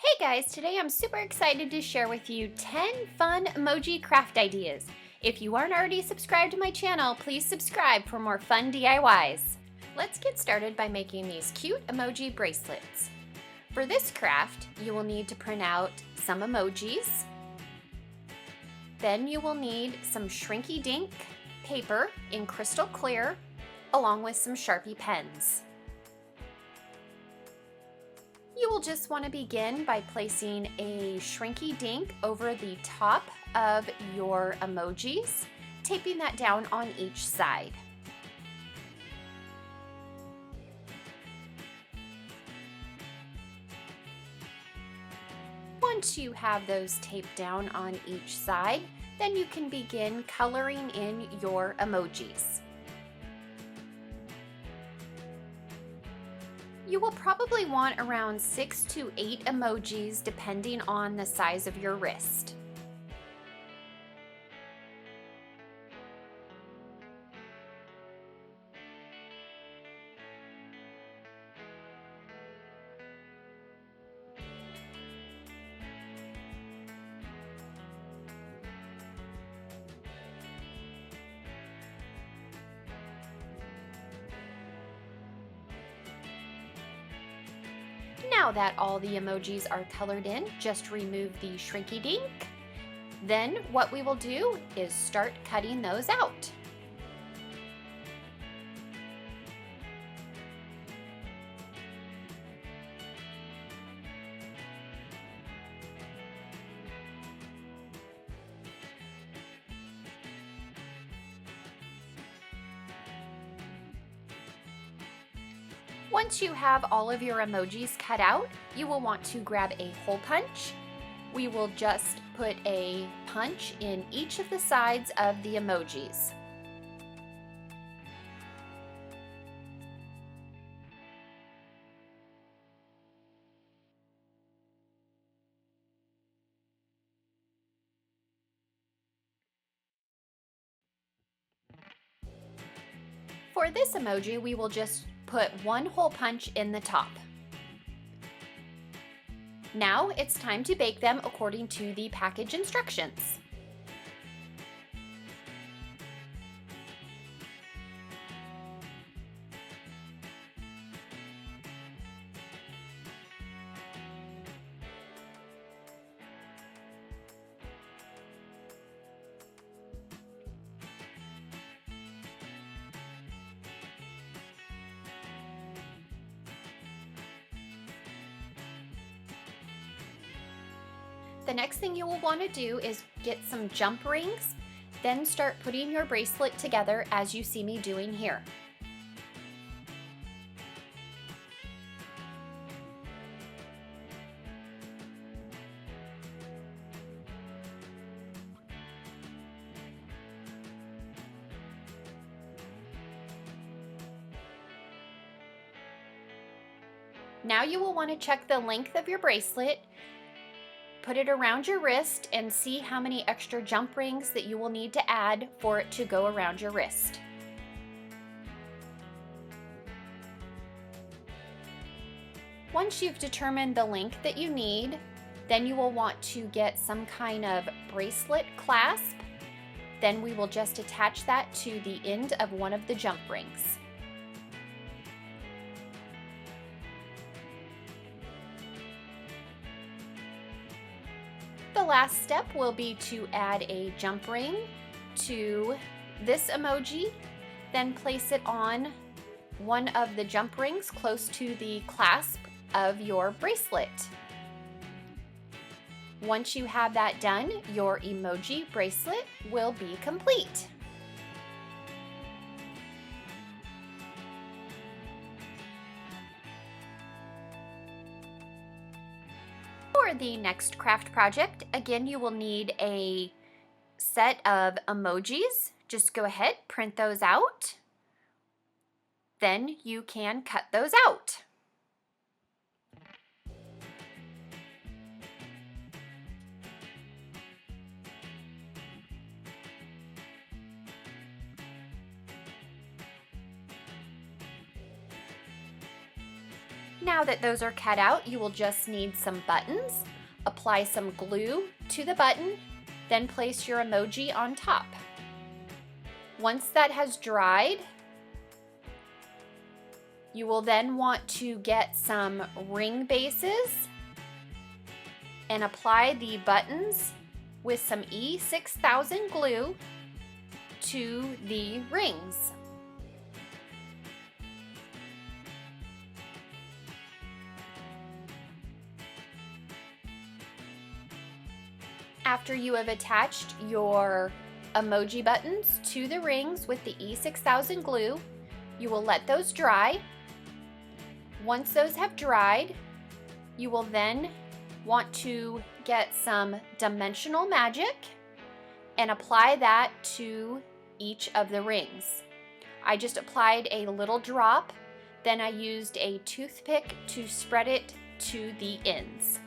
Hey guys, today I'm super excited to share with you 10 fun emoji craft ideas. If you aren't already subscribed to my channel, please subscribe for more fun DIYs. Let's get started by making these cute emoji bracelets. For this craft, you will need to print out some emojis. Then you will need some shrinky dink paper in crystal clear, along with some Sharpie pens. You will just want to begin by placing a shrinky dink over the top of your emojis, taping that down on each side. Once you have those taped down on each side, then you can begin coloring in your emojis. You will probably want around 6 to 8 emojis depending on the size of your wrist. Now that all the emojis are colored in, just remove the shrinky dink. Then what we will do is start cutting those out. Once you have all of your emojis cut out, you will want to grab a hole punch. We will just put a punch in each of the sides of the emojis. For this emoji, we will just put one hole punch in the top. Now it's time to bake them according to the package instructions. The next thing you will want to do is get some jump rings, then start putting your bracelet together as you see me doing here. Now you will want to check the length of your bracelet. Put it around your wrist and see how many extra jump rings that you will need to add for it to go around your wrist. Once you've determined the length that you need, then you will want to get some kind of bracelet clasp. Then we will just attach that to the end of one of the jump rings. The last step will be to add a jump ring to this emoji, then place it on one of the jump rings close to the clasp of your bracelet. Once you have that done, your emoji bracelet will be complete. For the next craft project, again, you will need a set of emojis. Just go ahead, print those out. Then you can cut those out. Now that those are cut out, you will just need some buttons. Apply some glue to the button, then place your emoji on top. Once that has dried, you will then want to get some ring bases and apply the buttons with some E6000 glue to the rings. After you have attached your emoji buttons to the rings with the E6000 glue, you will let those dry. Once those have dried, you will then want to get some dimensional magic and apply that to each of the rings. I just applied a little drop, then I used a toothpick to spread it to the ends.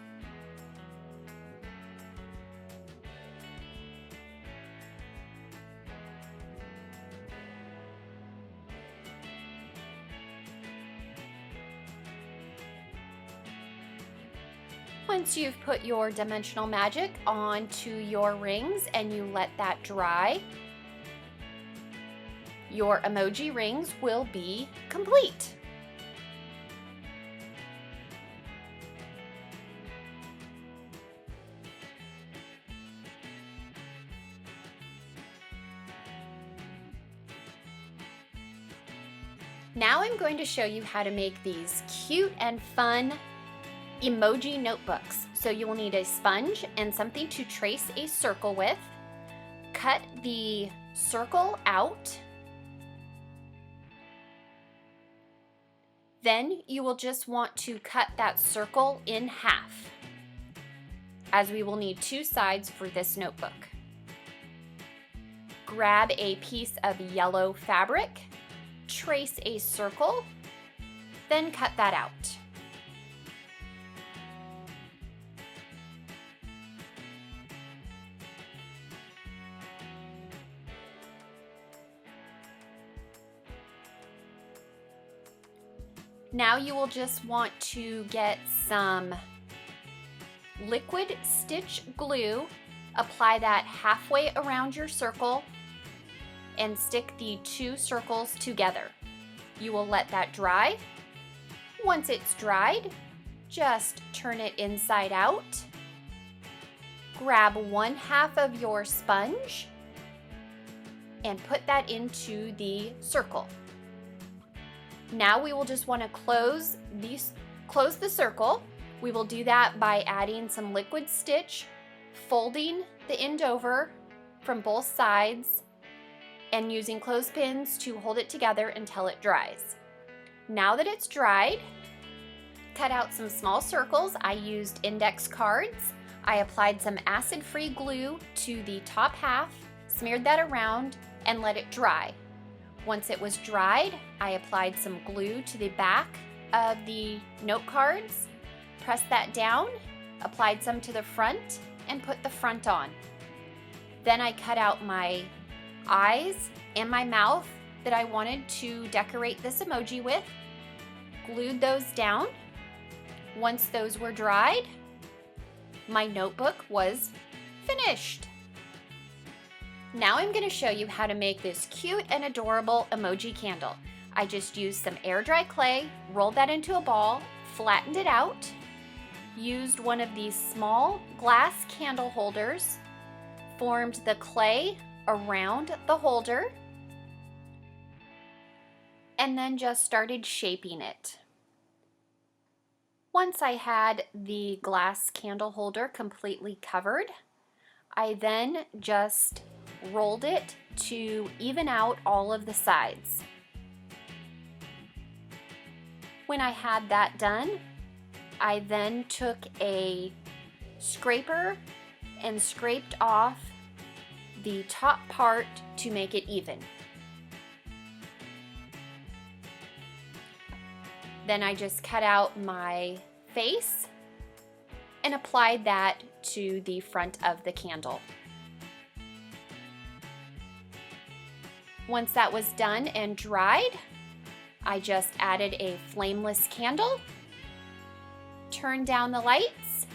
Once you've put your dimensional magic onto your rings and you let that dry, your emoji rings will be complete. Now I'm going to show you how to make these cute and fun emoji notebooks. So you will need a sponge and something to trace a circle with. Cut the circle out. Then you will just want to cut that circle in half, as we will need two sides for this notebook. Grab a piece of yellow fabric, trace a circle, then cut that out. Now you will just want to get some liquid stitch glue, apply that halfway around your circle, and stick the two circles together. You will let that dry. Once it's dried, just turn it inside out. Grab 1/2 of your sponge and put that into the circle. Now we will just want to close the circle. We will do that by adding some liquid stitch, folding the end over from both sides, and using clothespins to hold it together until it dries. Now that it's dried, cut out some small circles. I used index cards. I applied some acid-free glue to the top half, smeared that around, and let it dry. Once it was dried, I applied some glue to the back of the note cards, pressed that down, applied some to the front, and put the front on. Then I cut out my eyes and my mouth that I wanted to decorate this emoji with, glued those down. Once those were dried, my notebook was finished. Now I'm going to show you how to make this cute and adorable emoji candle. I just used some air dry clay, rolled that into a ball, flattened it out, used one of these small glass candle holders, formed the clay around the holder, and then just started shaping it. Once I had the glass candle holder completely covered, I then just rolled it to even out all of the sides. When I had that done, I then took a scraper and scraped off the top part to make it even. Then I just cut out my face and applied that to the front of the candle. Once that was done and dried, I just added a flameless candle turn down the lights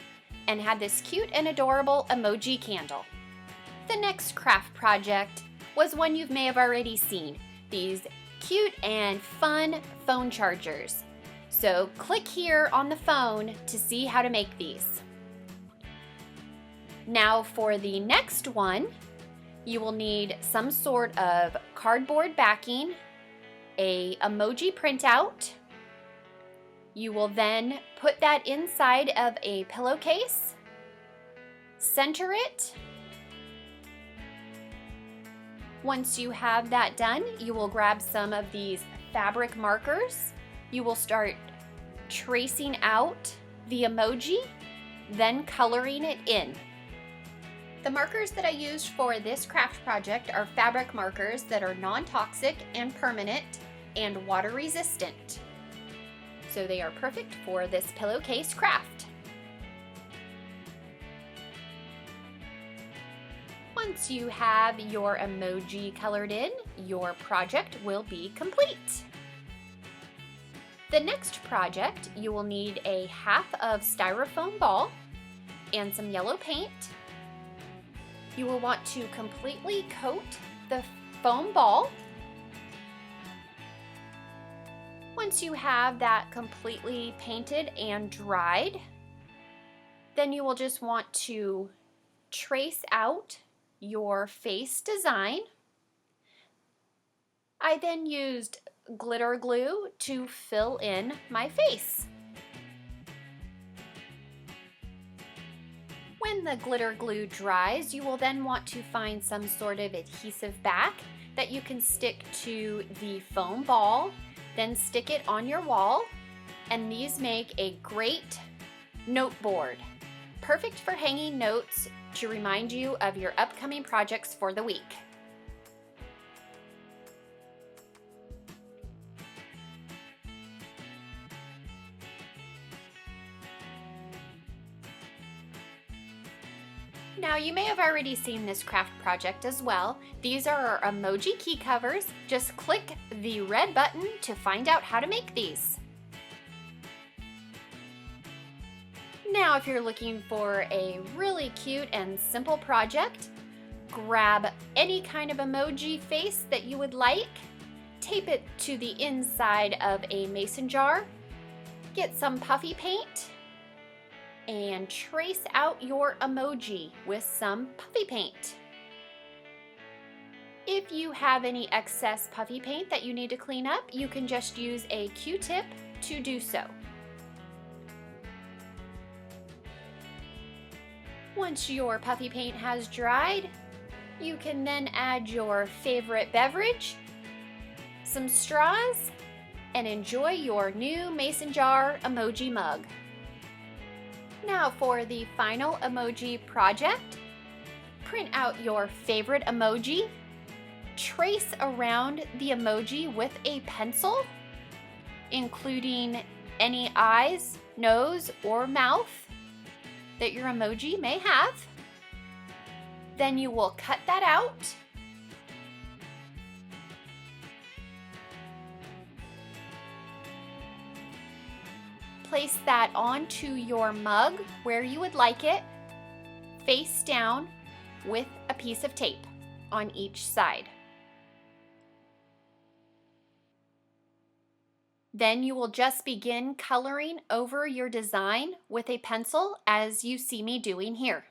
and had this cute and adorable emoji candle. The next craft project was one you may have already seen, these cute and fun phone chargers. So click here on the phone to see how to make these. Now for the next one, you will need some sort of cardboard backing, a emoji printout. You will then put that inside of a pillowcase, center it. Once you have that done, you will grab some of these fabric markers. You will start tracing out the emoji, then coloring it in. The markers that I used for this craft project are fabric markers that are non-toxic and permanent and water resistant. So they are perfect for this pillowcase craft. Once you have your emoji colored in, your project will be complete. The next project, you will need a half of styrofoam ball and some yellow paint. You will want to completely coat the foam ball. Once you have that completely painted and dried, then you will just want to trace out your face design. I then used glitter glue to fill in my face. When the glitter glue dries, you will then want to find some sort of adhesive back that you can stick to the foam ball, then stick it on your wall, and these make a great note board. Perfect for hanging notes to remind you of your upcoming projects for the week. Now you may have already seen this craft project as well. These are our emoji key covers. Just click the red button to find out how to make these. Now if you're looking for a really cute and simple project, grab any kind of emoji face that you would like, tape it to the inside of a mason jar, get some puffy paint, and trace out your emoji with some puffy paint. If you have any excess puffy paint that you need to clean up, you can just use a Q-tip to do so. Once your puffy paint has dried, you can then add your favorite beverage, some straws, and enjoy your new mason jar emoji mug. Now for the final emoji project, print out your favorite emoji, trace around the emoji with a pencil, including any eyes, nose, or mouth that your emoji may have. Then you will cut that out. Place that onto your mug where you would like it, face down with a piece of tape on each side. Then you will just begin coloring over your design with a pencil as you see me doing here.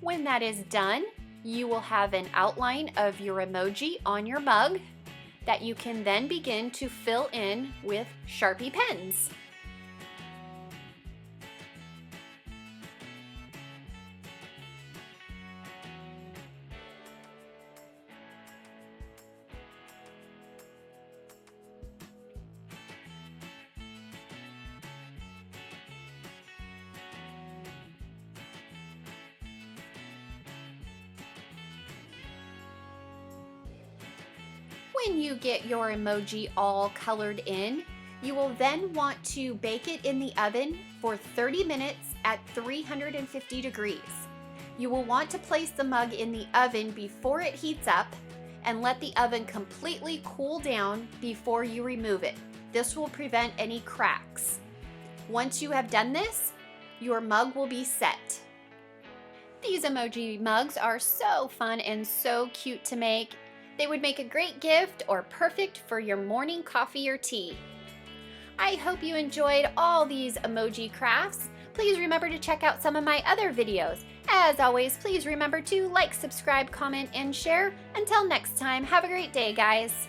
When that is done, you will have an outline of your emoji on your mug that you can then begin to fill in with Sharpie pens. When you get your emoji all colored in, you will then want to bake it in the oven for 30 minutes at 350 degrees. You will want to place the mug in the oven before it heats up, and let the oven completely cool down before you remove it. This will prevent any cracks. Once you have done this, your mug will be set. These emoji mugs are so fun and so cute to make. They would make a great gift or perfect for your morning coffee or tea. I hope you enjoyed all these emoji crafts. Please remember to check out some of my other videos. As always, please remember to like, subscribe, comment, and share. Until next time, have a great day, guys.